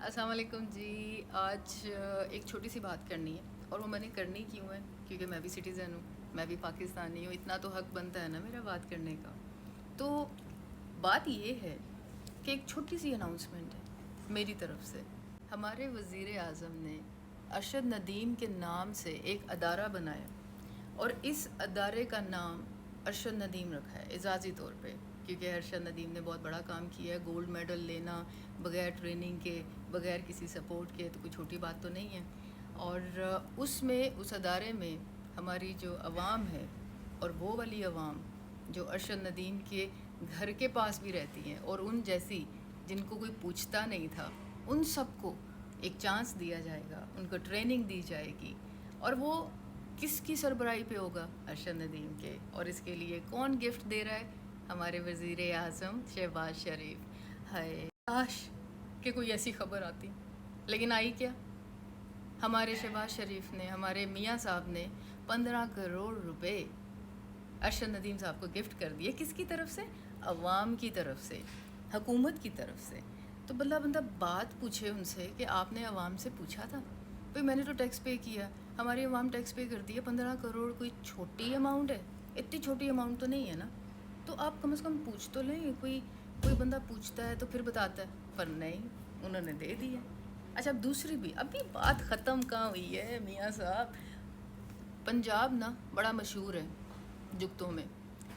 السلام علیکم جی. آج ایک چھوٹی سی بات کرنی ہے، اور وہ میں نے کرنی کیوں ہے کیونکہ میں بھی سٹیزن ہوں، میں بھی پاکستانی ہوں. اتنا تو حق بنتا ہے نا میرا بات کرنے کا. تو بات یہ ہے کہ ایک چھوٹی سی اناؤنسمنٹ ہے میری طرف سے. ہمارے وزیر اعظم نے ارشد ندیم کے نام سے ایک ادارہ بنایا، اور اس ادارے کا نام ارشد ندیم رکھا ہے اعزازی طور پہ، کیونکہ ارشد ندیم نے بہت بڑا کام کیا ہے. گولڈ میڈل لینا بغیر ٹریننگ کے، بغیر کسی سپورٹ کے، تو کوئی چھوٹی بات تو نہیں ہے. اور اس ادارے میں ہماری جو عوام ہے، اور وہ والی عوام جو ارشد ندیم کے گھر کے پاس بھی رہتی ہیں، اور ان جیسی جن کو کوئی پوچھتا نہیں تھا، ان سب کو ایک چانس دیا جائے گا، ان کو ٹریننگ دی جائے گی. اور وہ کس کی سربراہی پہ ہوگا؟ ارشد ندیم کے. اور اس کے لیے کون گفٹ دے رہا ہے؟ ہمارے وزیر اعظم شہباز شریف. ہائے کاش کہ کوئی ایسی خبر آتی، لیکن آئی کیا؟ ہمارے شہباز شریف نے، ہمارے میاں صاحب نے 15 کروڑ روپے ارشد ندیم صاحب کو گفٹ کر دیے. کس کی طرف سے؟ عوام کی طرف سے، حکومت کی طرف سے. تو بندہ بات پوچھے ان سے کہ آپ نے عوام سے پوچھا تھا؟ بھئی میں نے تو ٹیکس پے کیا، ہماری عوام ٹیکس پے کرتی ہے. 15 کروڑ کوئی چھوٹی اماؤنٹ ہے؟ اتنی چھوٹی اماؤنٹ تو نہیں ہے نا. تو آپ کم از کم پوچھ تو لیں. کوئی بندہ پوچھتا ہے تو پھر بتاتا ہے، پر نہیں، انہوں نے دے دیا. اچھا، اب دوسری بھی، ابھی بات ختم کہاں ہوئی ہے میاں صاحب. پنجاب نا بڑا مشہور ہے جگتوں میں،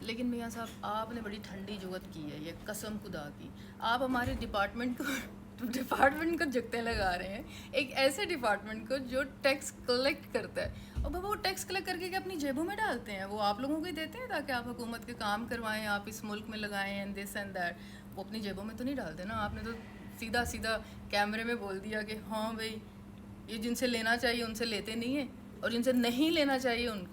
لیکن میاں صاحب آپ نے بڑی ٹھنڈی جگت کی ہے، یہ قسم خدا کی. آپ ہمارے ڈپارٹمنٹ کو جگتیں لگا رہے ہیں، ایک ایسے ڈپارٹمنٹ کو جو ٹیکس کلیکٹ کرتا ہے. اور بابا وہ ٹیکس کلیکٹ کر کے اپنی جیبوں میں ڈالتے ہیں، وہ آپ لوگوں کو ہی دیتے ہیں تاکہ آپ حکومت کے کام کروائیں، آپ اس ملک میں لگائیں اینڈ دس اینڈ دیٹ. وہ اپنی جیبوں میں تو نہیں ڈالتے نا. آپ نے تو سیدھا کیمرے میں بول دیا کہ ہاں بھائی، یہ جن سے لینا چاہیے ان سے لیتے نہیں ہیں، اور جن سے نہیں لینا چاہیے ان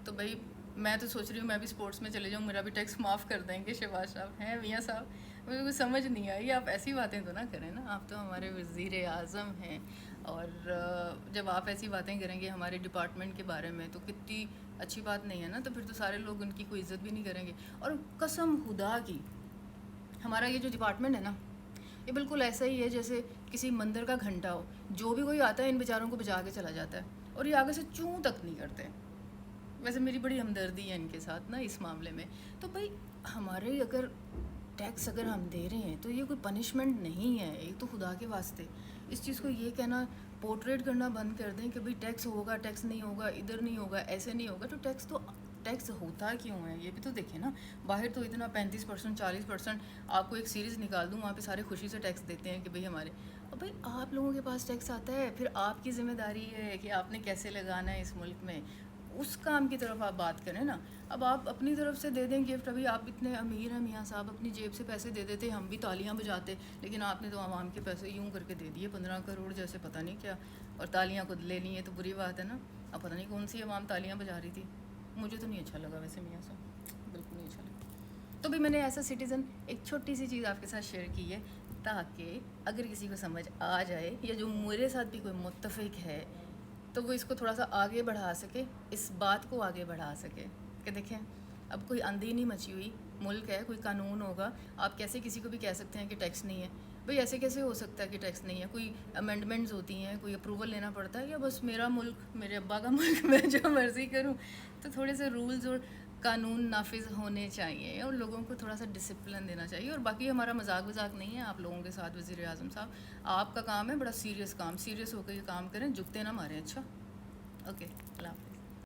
تو بھائی میں تو سوچ رہی ہوں میں بھی سپورٹس میں چلے جاؤں، میرا بھی ٹیکس معاف کر دیں گے. شہباز صاحب ہیں میاں صاحب، مجھے کچھ سمجھ نہیں آئی. آپ ایسی باتیں تو نہ کریں نا، آپ تو ہمارے وزیر اعظم ہیں. اور جب آپ ایسی باتیں کریں گے ہمارے ڈپارٹمنٹ کے بارے میں تو کتنی اچھی بات نہیں ہے نا. تو پھر تو سارے لوگ ان کی کوئی عزت بھی نہیں کریں گے. اور قسم خدا کی، ہمارا یہ جو ڈپارٹمنٹ ہے نا، یہ بالکل ایسا ہی ہے جیسے کسی مندر کا گھنٹا ہو. جو بھی کوئی آتا ہے ان بیچاروں کو بجا کے چلا جاتا ہے، اور یہ آگے سے چوں تک نہیں کرتے. ویسے میری بڑی ہمدردی ہے ان کے ساتھ نا اس معاملے میں. تو بھائی ہمارے اگر ٹیکس اگر ہم دے رہے ہیں تو یہ کوئی پنشمنٹ نہیں ہے. ایک تو خدا کے واسطے اس چیز کو یہ کہنا، پورٹریٹ کرنا بند کر دیں کہ بھئی ٹیکس ہوگا، ٹیکس نہیں ہوگا، ادھر نہیں ہوگا، ایسے نہیں ہوگا. تو ٹیکس ہوتا کیوں ہے یہ بھی تو دیکھیں نا. باہر تو اتنا 35% 40% آپ کو ایک سیریز نکال دوں، وہاں پہ سارے خوشی سے ٹیکس دیتے ہیں کہ بھئی ہمارے. اور بھئی آپ لوگوں کے پاس ٹیکس آتا ہے، پھر آپ کی ذمہ داری ہے کہ آپ نے کیسے لگانا ہے اس ملک میں. اس کام کی طرف آپ بات کریں نا. اب آپ اپنی طرف سے دے دیں گفٹ. ابھی آپ اتنے امیر ہیں میاں صاحب، اپنی جیب سے پیسے دے دیتے، ہم بھی تالیاں بجاتے. لیکن آپ نے تو عوام کے پیسے یوں کر کے دے دیے 15 کروڑ جیسے پتہ نہیں کیا. اور تالیاں خود لینی ہے تو بری بات ہے نا. اب پتہ نہیں کون سی عوام تالیاں بجا رہی تھی. مجھے تو نہیں اچھا لگا ویسے میاں صاحب، بالکل نہیں اچھا لگا. تو بھی میں نے ایسا سٹیزن ایک چھوٹی سی چیز آپ کے ساتھ شیئر کی ہے، تاکہ اگر کسی کو سمجھ آ جائے، یا جو میرے ساتھ بھی کوئی متفق ہے تو وہ اس کو تھوڑا سا آگے بڑھا سکے، اس بات کو آگے بڑھا سکے کہ دیکھیں اب کوئی اندھی نہیں مچی ہوئی، ملک ہے، کوئی قانون ہوگا. آپ کیسے کسی کو بھی کہہ سکتے ہیں کہ ٹیکس نہیں ہے؟ بھئی ایسے کیسے ہو سکتا ہے کہ ٹیکس نہیں ہے؟ کوئی امینڈمنٹس ہوتی ہیں، کوئی اپروول لینا پڑتا ہے، یا بس میرا ملک، میرے ابا کا ملک، میں جو مرضی کروں؟ تو تھوڑے سے رولز اور قانون نافذ ہونے چاہیے، اور لوگوں کو تھوڑا سا ڈسپلن دینا چاہیے. اور باقی ہمارا مذاق وذاق نہیں ہے آپ لوگوں کے ساتھ. وزیر اعظم صاحب، آپ کا کام ہے بڑا سیریس کام، سیریس ہو کے یہ کام کریں، جھکتے نہ ماریں. اچھا، اوکے، اللہ حافظ.